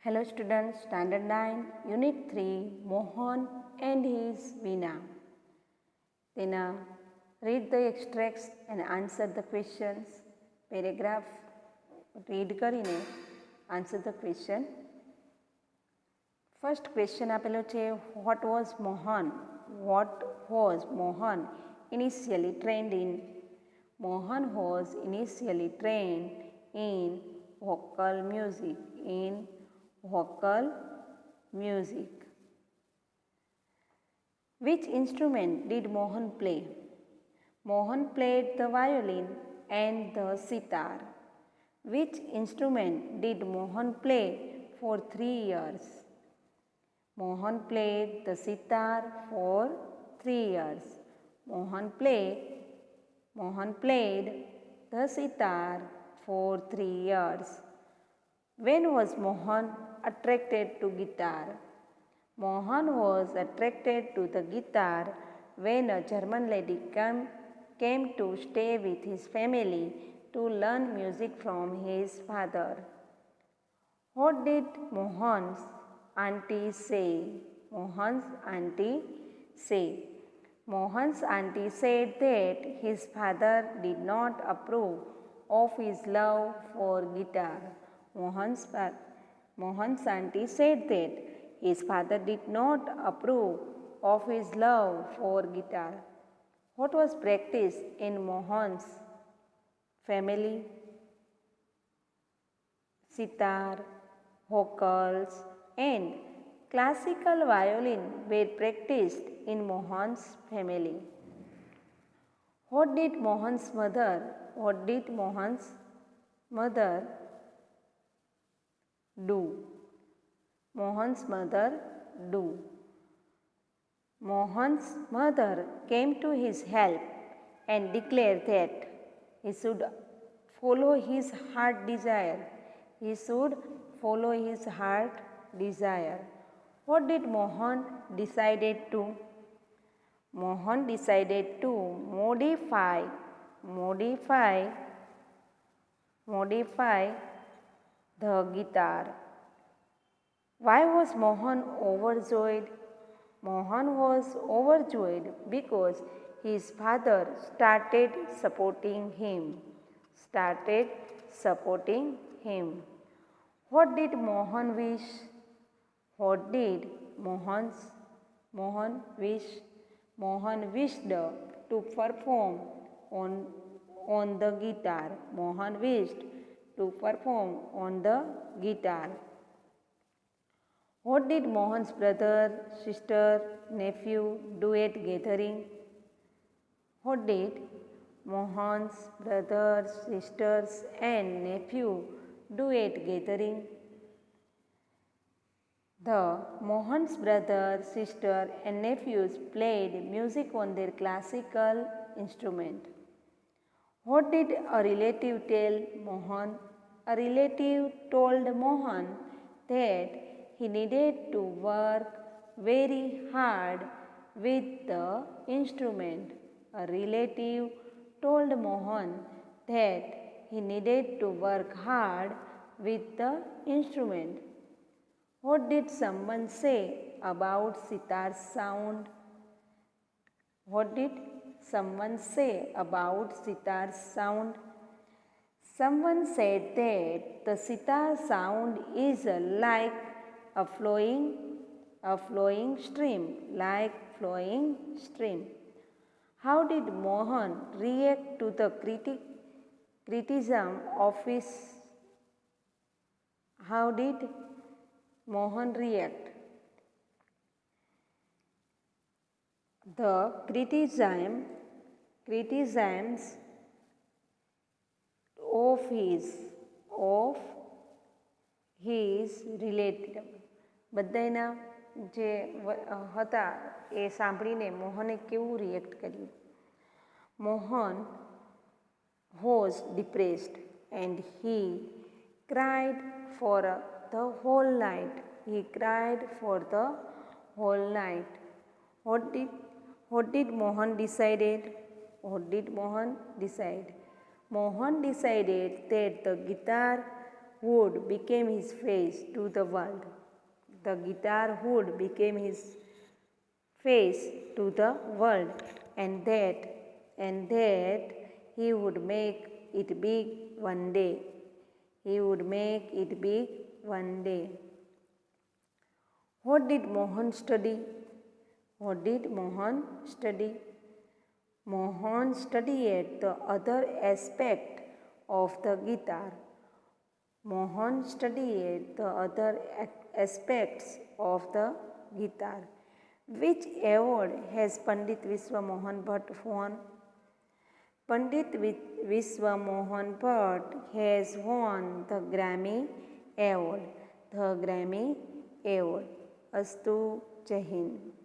Hello students, Standard 9, Unit 3, Mohan and his Veena. Then read the extracts and answer the questions. Paragraph read કરીને answer the question. First question આપેલો છે, what was Mohan initially trained in? Mohan was initially trained in vocal music. Which instrument did Mohan play? Mohan played the violin and the sitar. Which instrument did Mohan play for 3 years? Mohan played the sitar for 3 years. Mohan played the sitar for 3 years. When was Mohan attracted to guitar? Mohan was attracted to the guitar when a German lady came to stay with his family to learn music from his father. What did Mohan's auntie say? Mohan's auntie said that his father did not approve of his love for guitar. Mohan's auntie said that his father did not approve of his love for guitar. What was practiced in Mohan's family? Sitar, vocals, and classical violin were practiced in Mohan's family. What did Mohan's mother do? Mohan's mother came to his help and declared that he should follow his heart desire. What did Mohan decided to? Mohan decided to modify the guitar. Why was Mohan overjoyed? Mohan was overjoyed because his father started supporting him. What did Mohan wish? Mohan wished to perform on the guitar. What did Mohan's brother, sister, nephew do at gathering? What did Mohan's brothers, sisters and nephew do at gathering? Mohan's brother, sister and nephews played music on their classical instrument. What did a relative tell Mohan? A relative told Mohan that he needed to work very hard with the instrument. A relative told Mohan that he needed to work hard with the instrument. What did someone say about sitar's sound? Someone said that the sitar sound is like a flowing stream. How did Mohan react to the criticism of his? How did Mohan react? The criticisms of his relative. બધાના જે હતા એ સાંભળીને મોહને કેવું react કર્યું? Mohan was depressed and he cried for the whole night. What did Mohan decide? Mohan decided that the guitar wood became his face to the world. The guitar wood became his face to the world, and that he would make it big one day. He would make it big one day. What did Mohan study? What did Mohan study? Mohan studied the other aspect of the guitar. Mohan studied the other aspects of the guitar. Which award has Pandit Vishwa Mohan Bhatt won? Pandit Vishwa Mohan Bhatt has won the Grammy Award. The Grammy Award. Astu. Jai Hind.